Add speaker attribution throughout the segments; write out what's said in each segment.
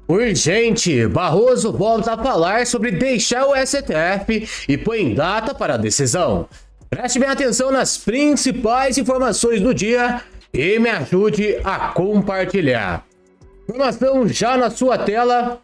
Speaker 1: Urgente, Barroso volta a falar sobre deixar o STF e põe data para a decisão. Preste bem atenção nas principais informações do dia e me ajude a compartilhar. Informação já na sua tela.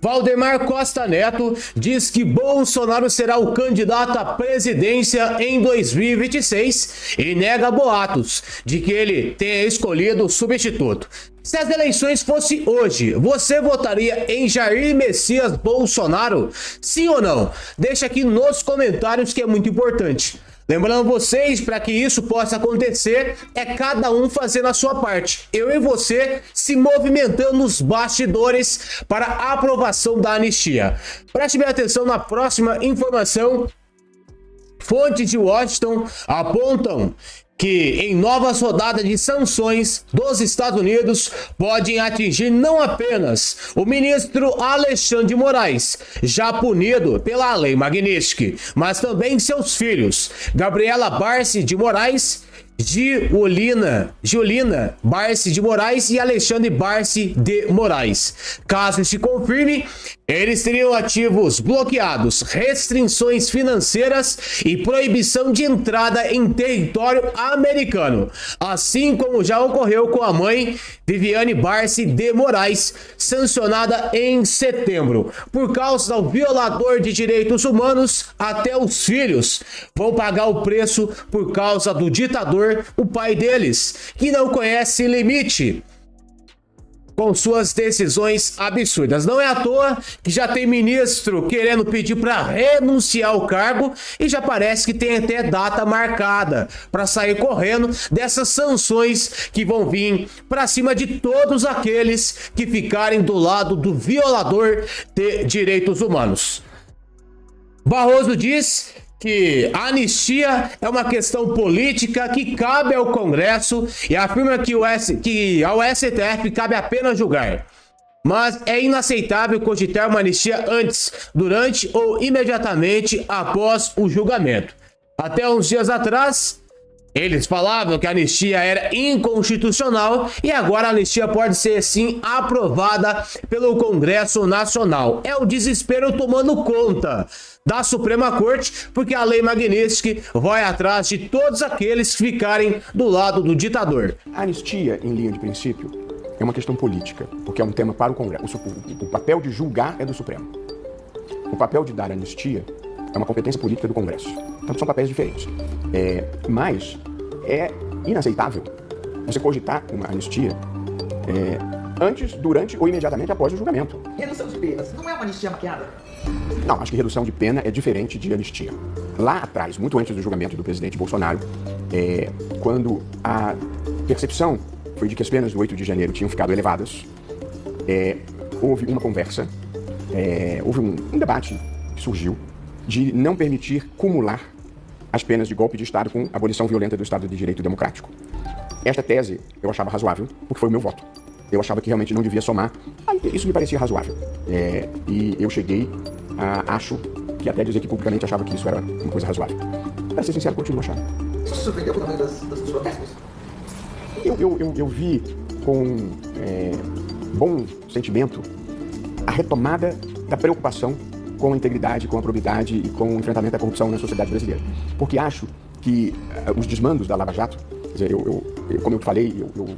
Speaker 1: Valdemar Costa Neto diz que Bolsonaro será o candidato à presidência em 2026 e nega boatos de que ele tenha escolhido o substituto. Se as eleições fossem hoje, você votaria em Jair Messias Bolsonaro? Sim ou não? Deixa aqui nos comentários que é muito importante. Lembrando vocês, para que isso possa acontecer, é cada um fazendo a sua parte. Eu e você se movimentando nos bastidores para a aprovação da anistia. Preste bem atenção na próxima informação. Fontes de Washington apontam que em novas rodadas de sanções dos Estados Unidos podem atingir não apenas o ministro Alexandre de Moraes, já punido pela Lei Magnitsky, mas também seus filhos, Gabriela Barsi de Moraes, Giolina Barsi de Moraes e Alexandre Barsi de Moraes. Caso se confirme, eles teriam ativos bloqueados, restrições financeiras e proibição de entrada em território americano, assim como já ocorreu com a mãe Viviane Barsi de Moraes, sancionada em setembro. Por causa do violador de direitos humanos, até os filhos vão pagar o preço por causa do ditador, o pai deles, que não conhece limite com suas decisões absurdas. Não é à toa que já tem ministro querendo pedir para renunciar ao cargo e já parece que tem até data marcada para sair correndo dessas sanções que vão vir para cima de todos aqueles que ficarem do lado do violador de direitos humanos. Barroso diz que a anistia é uma questão política que cabe ao Congresso e afirma que ao STF cabe apenas julgar. Mas é inaceitável cogitar uma anistia antes, durante ou imediatamente após o julgamento. Até uns dias atrás, eles falavam que a anistia era inconstitucional e agora a anistia pode ser sim aprovada pelo Congresso Nacional. É o desespero tomando conta da Suprema Corte, porque a Lei Magnitsky vai atrás de todos aqueles que ficarem do lado do ditador.
Speaker 2: A anistia, em linha de princípio, é uma questão política, porque é um tema para o Congresso. O papel de julgar é do Supremo. O papel de dar anistia é uma competência política do Congresso. Então são papéis diferentes. Mas é inaceitável você cogitar uma anistia antes, durante ou imediatamente após o julgamento.
Speaker 3: Redução de penas não é uma anistia maquiada?
Speaker 2: Não, acho que redução de pena é diferente de anistia. Lá atrás, muito antes do julgamento do presidente Bolsonaro, quando a percepção foi de que as penas do 8 de janeiro tinham ficado elevadas, houve uma conversa, houve um debate que surgiu de não permitir cumular as penas de golpe de Estado com abolição violenta do Estado de Direito Democrático. Esta tese eu achava razoável, porque foi o meu voto. Eu achava que realmente não devia somar. Isso me parecia razoável. E eu cheguei a, acho, que até dizer que publicamente achava que isso era uma coisa razoável. Para ser sincero, continuo achando.
Speaker 3: Você se surpreendeu com o tamanho das protestos?
Speaker 2: Eu vi com bom sentimento a retomada da preocupação com a integridade, com a probidade e com o enfrentamento à corrupção na sociedade brasileira. Porque acho que os desmandos da Lava Jato, quer dizer, como eu te falei, eu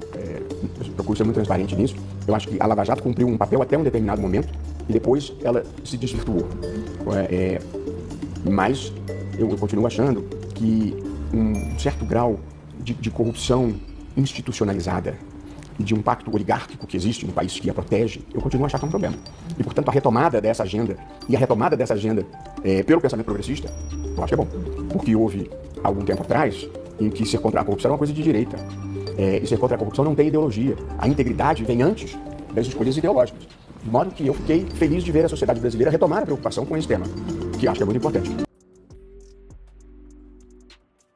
Speaker 2: procuro ser muito transparente nisso, eu acho que a Lava Jato cumpriu um papel até um determinado momento e depois ela se desvirtuou. Mas eu continuo achando que um certo grau de corrupção institucionalizada e de um pacto oligárquico que existe no país que a protege, eu continuo a achar que é um problema. E, portanto, a retomada dessa agenda, pelo pensamento progressista, eu acho que é bom. Porque houve algum tempo atrás em que ser contra a corrupção era uma coisa de direita. E ser contra a corrupção não tem ideologia. A integridade vem antes das escolhas ideológicas. De modo que eu fiquei feliz de ver a sociedade brasileira retomar a preocupação com esse tema, que acho que é muito importante.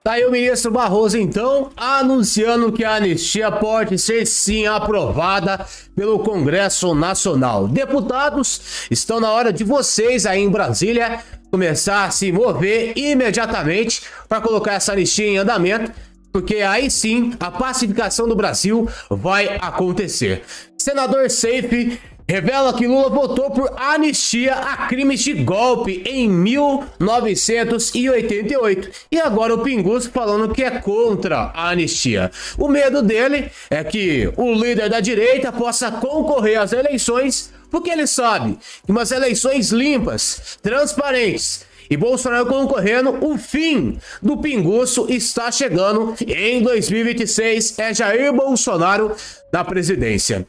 Speaker 1: Tá aí o ministro Barroso, então, anunciando que a anistia pode ser sim aprovada pelo Congresso Nacional. Deputados, estão na hora de vocês aí em Brasília começar a se mover imediatamente para colocar essa anistia em andamento, porque aí sim a pacificação do Brasil vai acontecer. senador Seif revela que Lula votou por anistia a crimes de golpe em 1988. E agora o Pinguço falando que é contra a anistia. O medo dele é que o líder da direita possa concorrer às eleições, porque ele sabe que umas eleições limpas, transparentes, e Bolsonaro concorrendo, o fim do Pinguço está chegando. Em 2026 é Jair Bolsonaro na presidência.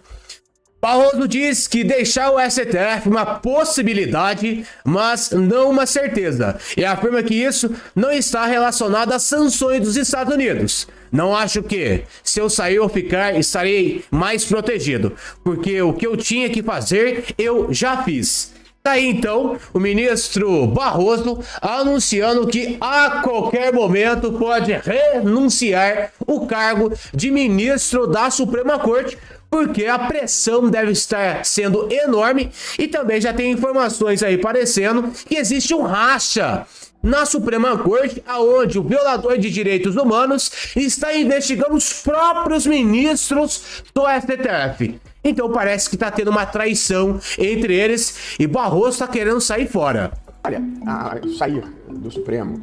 Speaker 1: Barroso diz que deixar o STF uma possibilidade, mas não uma certeza, e afirma que isso não está relacionado às sanções dos Estados Unidos. Não acho que, se eu sair ou ficar, estarei mais protegido, porque o que eu tinha que fazer, eu já fiz. Daí então, o ministro Barroso anunciando que a qualquer momento pode renunciar o cargo de ministro da Suprema Corte, porque a pressão deve estar sendo enorme, e também já tem informações aí parecendo que existe um racha na Suprema Corte, aonde o violador de direitos humanos está investigando os próprios ministros do STF. Então parece que está tendo uma traição entre eles e Barroso está querendo sair fora.
Speaker 2: Olha, sair do Supremo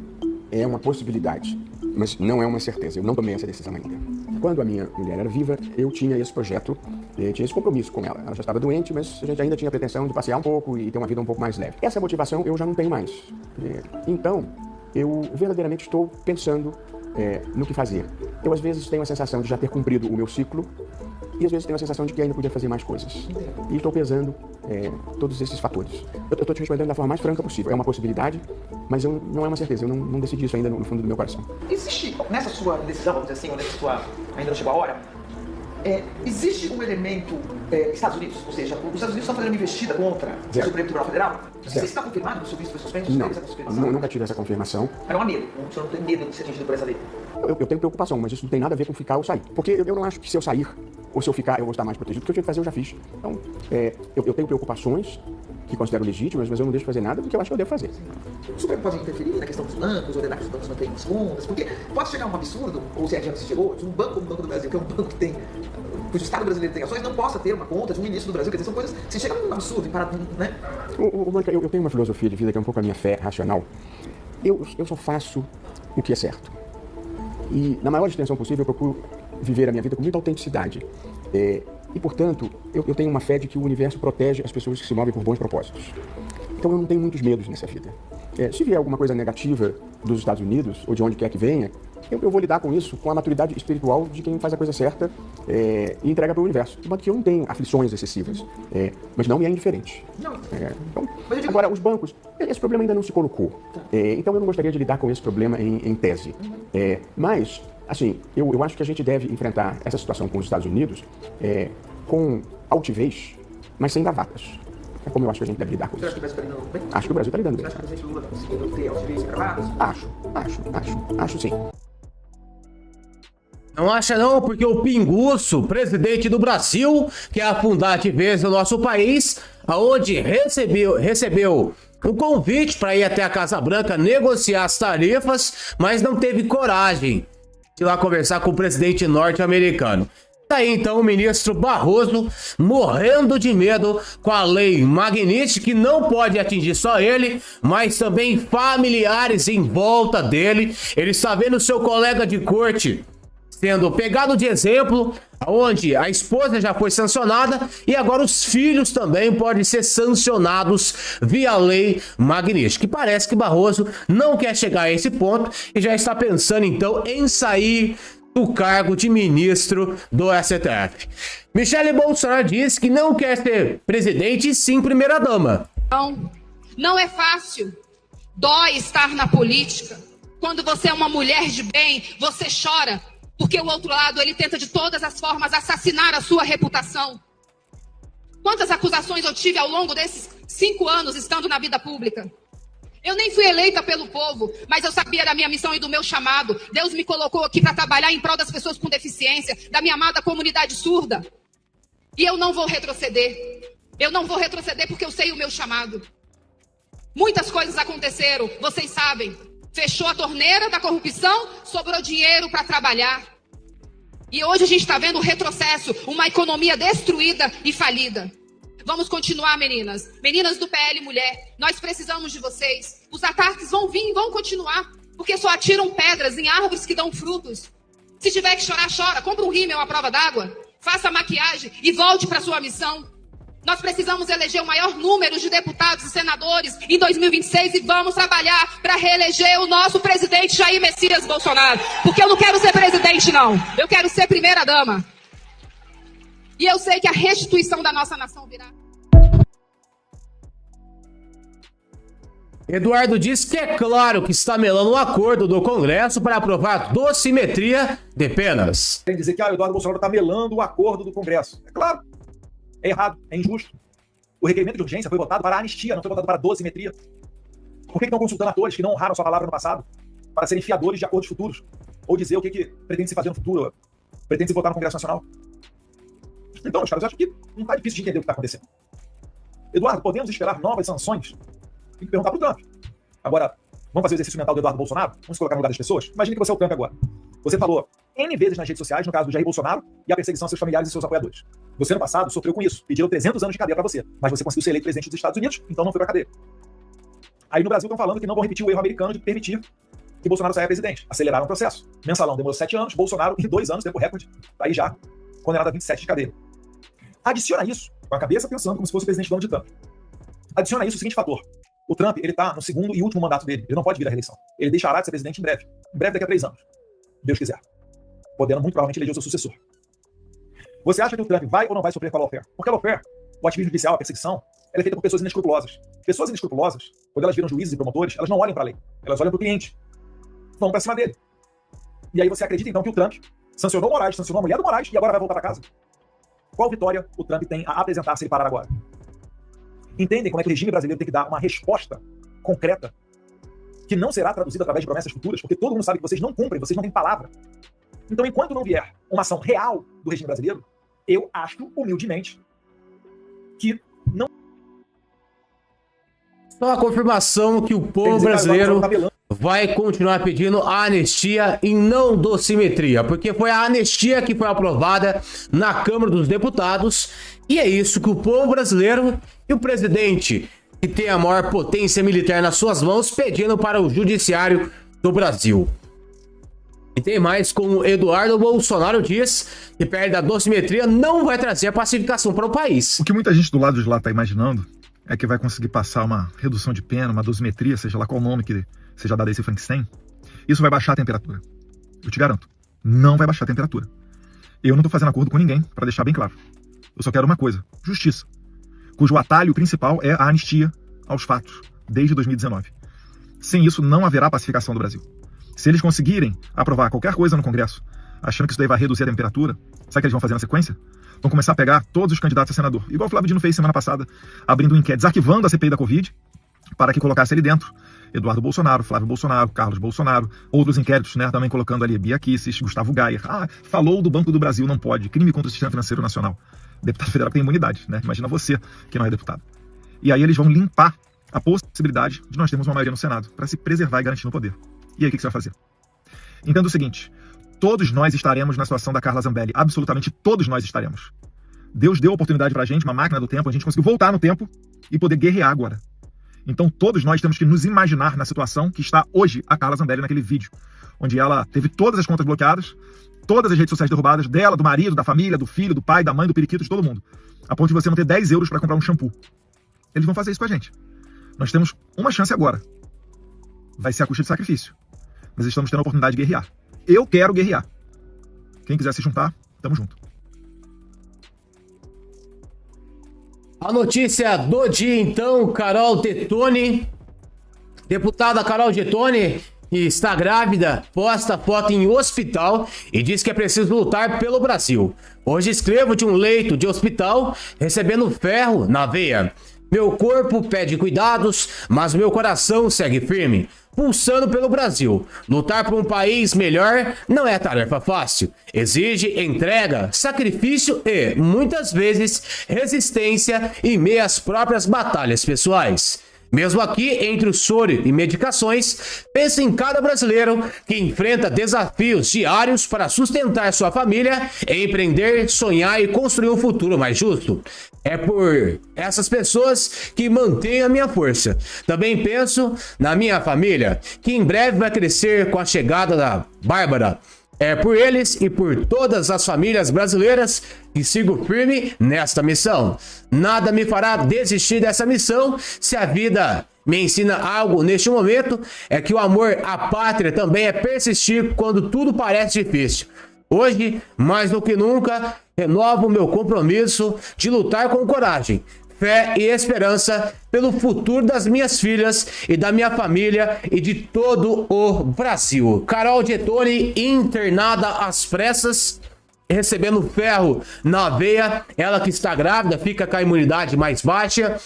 Speaker 2: é uma possibilidade, mas não é uma certeza. Eu não tomei essa decisão ainda. Quando a minha mulher era viva, eu tinha esse projeto, tinha esse compromisso com ela. Ela já estava doente, mas a gente ainda tinha a pretensão de passear um pouco e ter uma vida um pouco mais leve. Essa motivação eu já não tenho mais. Então, eu verdadeiramente estou pensando no que fazer. Eu, às vezes, tenho a sensação de já ter cumprido o meu ciclo e, às vezes, tenho a sensação de que ainda podia fazer mais coisas. E estou pesando todos esses fatores. Eu estou te respondendo da forma mais franca possível. É uma possibilidade, mas não é uma certeza. Eu não decidi isso ainda no fundo do meu coração.
Speaker 3: Existe, nessa sua decisão, vamos dizer assim, ou nessa sua... ainda não chegou a hora, existe um elemento Estados Unidos, ou seja, os Estados Unidos estão fazendo uma investida contra o Supremo Tribunal Federal? Você está confirmado que o seu visto foi suspenso?
Speaker 2: Não, nunca tive essa confirmação.
Speaker 3: Não há medo, o senhor não tem medo de ser atingido por essa lei?
Speaker 2: Eu tenho preocupação, mas isso não tem nada a ver com ficar ou sair. Porque eu não acho que se eu sair ou se eu ficar eu vou estar mais protegido. O que eu tinha que fazer eu já fiz. Então, eu tenho preocupações que considero legítimas, mas eu não deixo fazer nada porque eu acho que eu devo fazer.
Speaker 3: O Supremo pode interferir na questão dos bancos, ordenar que os bancos mantenham as contas, porque pode chegar um absurdo, ou se adiante se chegou, de um banco como o Banco do Brasil, que é um banco que tem, cujo Estado brasileiro tem ações, não possa ter uma conta de um ministro do Brasil. Quer dizer, são coisas, se chega num absurdo, né?
Speaker 2: Mônica, eu tenho uma filosofia de vida que é um pouco a minha fé racional. Eu só faço o que é certo. E, na maior extensão possível, eu procuro viver a minha vida com muita autenticidade. E, portanto, eu tenho uma fé de que o universo protege as pessoas que se movem por bons propósitos. Então, eu não tenho muitos medos nessa vida. Se vier alguma coisa negativa dos Estados Unidos, ou de onde quer que venha, eu vou lidar com isso com a maturidade espiritual de quem faz a coisa certa e entrega para o universo. De modo que eu não tenho aflições excessivas, mas não me é indiferente. Então, agora, os bancos, esse problema ainda não se colocou. Então, eu não gostaria de lidar com esse problema em tese. Mas, assim, eu acho que a gente deve enfrentar essa situação com os Estados Unidos com altivez, mas sem bravatas. É como eu acho que a gente deve lidar com isso.
Speaker 3: Você acha que o Brasil está lidando bem?
Speaker 2: Acho que o Brasil está lidando bem.
Speaker 3: Você acha que o presidente Lula está conseguindo ter altivez e gravadas?
Speaker 2: Acho sim.
Speaker 1: Não acha não, porque o Pinguço, presidente do Brasil, que é afundar de vez no nosso país, aonde recebeu um convite para ir até a Casa Branca negociar as tarifas, mas não teve coragem de ir lá conversar com o presidente norte-americano. Daí então o ministro Barroso morrendo de medo com a lei Magnitsky, que não pode atingir só ele, mas também familiares em volta dele. Ele está vendo seu colega de corte sendo pegado de exemplo, onde a esposa já foi sancionada e agora os filhos também podem ser sancionados via lei Magnitsky. Que parece que Barroso não quer chegar a esse ponto e já está pensando então em sair do cargo de ministro do STF. Michele Bolsonaro disse que não quer ser presidente e sim primeira-dama.
Speaker 4: Não é fácil. Dói estar na política. Quando você é uma mulher de bem, você chora, porque o outro lado ele tenta de todas as formas assassinar a sua reputação. Quantas acusações eu tive ao longo desses 5 anos estando na vida pública? Eu nem fui eleita pelo povo, mas eu sabia da minha missão e do meu chamado. Deus me colocou aqui para trabalhar em prol das pessoas com deficiência, da minha amada comunidade surda. E eu não vou retroceder. Eu não vou retroceder porque eu sei o meu chamado. Muitas coisas aconteceram, vocês sabem. Fechou a torneira da corrupção, sobrou dinheiro para trabalhar. E hoje a gente está vendo um retrocesso, uma economia destruída e falida. Vamos continuar, meninas. Meninas do PL Mulher, nós precisamos de vocês. Os ataques vão vir e vão continuar, porque só atiram pedras em árvores que dão frutos. Se tiver que chorar, chora. Compra um rímel à prova d'água. Faça maquiagem e volte para sua missão. Nós precisamos eleger o maior número de deputados e senadores em 2026 e vamos trabalhar para reeleger o nosso presidente Jair Messias Bolsonaro. Porque eu não quero ser presidente, não. Eu quero ser primeira-dama. E eu sei que a restituição da nossa nação virá.
Speaker 1: Eduardo diz que é claro que está melando um acordo do Congresso para aprovar dosimetria de penas.
Speaker 5: Tem que dizer que o Eduardo Bolsonaro está melando o acordo do Congresso. É claro. É errado, é injusto. O requerimento de urgência foi votado para a anistia, não foi votado para a dosimetria. Por que estão consultando atores que não honraram sua palavra no passado para serem fiadores de acordos futuros? Ou dizer o que pretende se fazer no futuro, pretende se votar no Congresso Nacional? Então, meus caras, eu acho que não está difícil de entender o que está acontecendo. Eduardo, podemos esperar novas sanções? Tem que perguntar para o Trump. Agora, vamos fazer o exercício mental do Eduardo Bolsonaro? Vamos se colocar no lugar das pessoas? Imagine que você é o Trump agora. Você falou N vezes nas redes sociais, no caso do Jair Bolsonaro, e a perseguição a seus familiares e seus apoiadores. Você, no passado, sofreu com isso. Pediram 300 anos de cadeia para você. Mas você conseguiu ser eleito presidente dos Estados Unidos, então não foi para cadeia. Aí no Brasil estão falando que não vão repetir o erro americano de permitir que Bolsonaro saia presidente. Aceleraram o processo. Mensalão demorou 7 anos, Bolsonaro, em 2 anos, tempo recorde, tá aí já condenado a 27 de cadeia. Adiciona isso, com a cabeça pensando como se fosse o presidente Donald Trump. Adiciona isso o seguinte fator. O Trump, ele tá no segundo e último mandato dele. Ele não pode vir à reeleição. Ele deixará de ser presidente em breve. Em breve, daqui a 3 anos. Deus quiser. Podendo muito provavelmente eleger o seu sucessor. Você acha que o Trump vai ou não vai sofrer com a lawfare? Porque a lawfare, o ativismo judicial, a perseguição, ela é feita por pessoas inescrupulosas. Pessoas inescrupulosas, quando elas viram juízes e promotores, elas não olham para a lei. Elas olham para o cliente. Vão para cima dele. E aí você acredita, então, que o Trump sancionou Moraes, sancionou a mulher do Moraes e agora vai voltar para casa? Qual vitória o Trump tem a apresentar se ele parar agora? Entendem como é que o regime brasileiro tem que dar uma resposta concreta que não será traduzida através de promessas futuras, porque todo mundo sabe que vocês não cumprem, vocês não têm palavra. Então, enquanto não vier uma ação real do regime brasileiro, eu acho, humildemente, que não...
Speaker 1: Só a confirmação que o povo brasileiro vai continuar pedindo a anistia e não dosimetria, porque foi a anistia que foi aprovada na Câmara dos Deputados, e é isso que o povo brasileiro e o presidente, que tem a maior potência militar nas suas mãos, pedindo para o judiciário do Brasil. E tem mais, como Eduardo Bolsonaro diz, que perto da dosimetria não vai trazer a pacificação para o país.
Speaker 6: O que muita gente do lado de lá está imaginando é que vai conseguir passar uma redução de pena, uma dosimetria, seja lá qual nome que seja dado a esse Frankenstein. Isso vai baixar a temperatura. Eu te garanto, não vai baixar a temperatura. Eu não estou fazendo acordo com ninguém, para deixar bem claro. Eu só quero uma coisa, justiça, cujo atalho principal é a anistia aos fatos, desde 2019. Sem isso, não haverá pacificação do Brasil. Se eles conseguirem aprovar qualquer coisa no Congresso, achando que isso daí vai reduzir a temperatura, sabe o que eles vão fazer na sequência? Vão começar a pegar todos os candidatos a senador, igual o Flávio Dino fez semana passada, abrindo um inquérito, desarquivando a CPI da Covid, para que colocasse ali dentro Eduardo Bolsonaro, Flávio Bolsonaro, Carlos Bolsonaro, outros inquéritos, né, também colocando ali Bia Kicis, Gustavo Gayer. Falou do Banco do Brasil, não pode, crime contra o sistema financeiro nacional. Deputado federal tem imunidade, né? Imagina você que não é deputado. E aí eles vão limpar a possibilidade de nós termos uma maioria no Senado, para se preservar e garantir no poder. E aí o que você vai fazer? Entenda o seguinte, todos nós estaremos na situação da Carla Zambelli, absolutamente todos nós estaremos. Deus deu a oportunidade pra gente, uma máquina do tempo, a gente conseguiu voltar no tempo e poder guerrear agora. Então todos nós temos que nos imaginar na situação que está hoje a Carla Zambelli naquele vídeo, onde ela teve todas as contas bloqueadas, todas as redes sociais derrubadas, dela, do marido, da família, do filho, do pai, da mãe, do periquito, de todo mundo, a ponto de você não ter 10 euros para comprar um shampoo. Eles vão fazer isso com a gente. Nós temos uma chance agora. Vai ser a custa de sacrifício. Mas estamos tendo a oportunidade de guerrear. Eu quero guerrear. Quem quiser se juntar, tamo junto.
Speaker 1: A notícia do dia, então, Carol Detone. Deputada Carol Detone, que está grávida, posta foto em hospital e diz que é preciso lutar pelo Brasil. Hoje escrevo de um leito de hospital, recebendo ferro na veia. Meu corpo pede cuidados, mas meu coração segue firme, pulsando pelo Brasil. Lutar por um país melhor não é tarefa fácil. Exige entrega, sacrifício e, muitas vezes, resistência em meio às próprias batalhas pessoais. Mesmo aqui, entre o soro e medicações, pense em cada brasileiro que enfrenta desafios diários para sustentar sua família, empreender, sonhar e construir um futuro mais justo. É por essas pessoas que mantêm a minha força. Também penso na minha família, que em breve vai crescer com a chegada da Bárbara. É por eles e por todas as famílias brasileiras que sigo firme nesta missão. Nada me fará desistir dessa missão. Se a vida me ensina algo neste momento, é que o amor à pátria também é persistir quando tudo parece difícil. Hoje, mais do que nunca, renovo o meu compromisso de lutar com coragem, fé e esperança pelo futuro das minhas filhas e da minha família e de todo o Brasil. Carol Detoni, internada às pressas, recebendo ferro na veia. Ela que está grávida, fica com a imunidade mais baixa.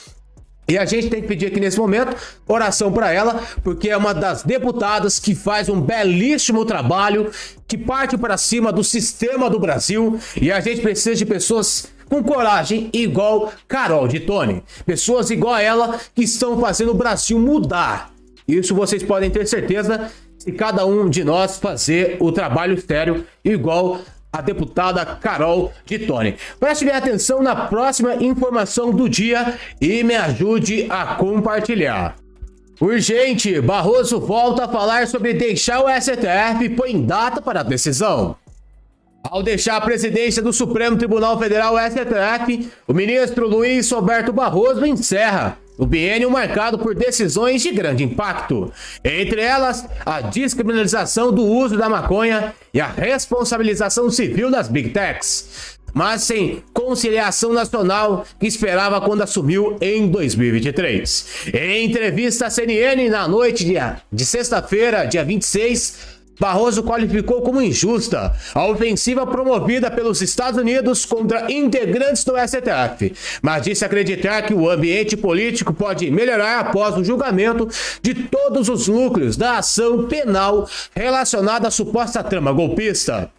Speaker 1: E a gente tem que pedir aqui nesse momento oração para ela, porque é uma das deputadas que faz um belíssimo trabalho, que parte para cima do sistema do Brasil, e a gente precisa de pessoas com coragem igual Carol Detoni. Pessoas igual a ela que estão fazendo o Brasil mudar. Isso vocês podem ter certeza se cada um de nós fazer o trabalho sério igual a deputada Carol Detoni. Preste bem atenção na próxima informação do dia e me ajude a compartilhar. Urgente, Barroso volta a falar sobre deixar o STF e põe data para a decisão. Ao deixar a presidência do Supremo Tribunal Federal, STF, o ministro Luiz Roberto Barroso encerra o biênio marcado por decisões de grande impacto, entre elas a descriminalização do uso da maconha e a responsabilização civil das Big Techs, mas sem conciliação nacional que esperava quando assumiu em 2023. Em entrevista à CNN na noite de sexta-feira, dia 26, Barroso qualificou como injusta a ofensiva promovida pelos Estados Unidos contra integrantes do STF, mas disse acreditar que o ambiente político pode melhorar após o julgamento de todos os núcleos da ação penal relacionada à suposta trama golpista.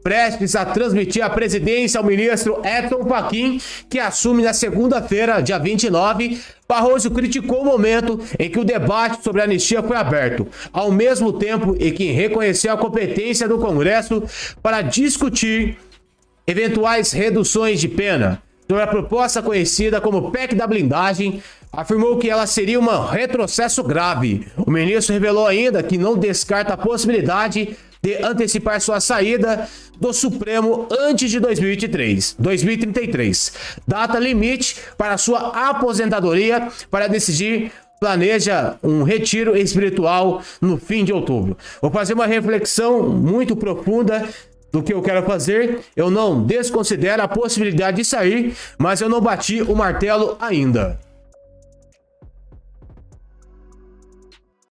Speaker 1: Prestes a transmitir a presidência ao ministro Edson Fachin, que assume na segunda-feira, dia 29, Barroso criticou o momento em que o debate sobre a anistia foi aberto, ao mesmo tempo em que reconheceu a competência do Congresso para discutir eventuais reduções de pena. Sobre a proposta conhecida como PEC da blindagem, afirmou que ela seria um retrocesso grave. O ministro revelou ainda que não descarta a possibilidade de antecipar sua saída do Supremo antes de 2033, data limite para sua aposentadoria. Para decidir, planeja um retiro espiritual no fim de outubro. Vou fazer uma reflexão muito profunda do que eu quero fazer. Eu não desconsidero a possibilidade de sair, mas eu não bati o martelo ainda.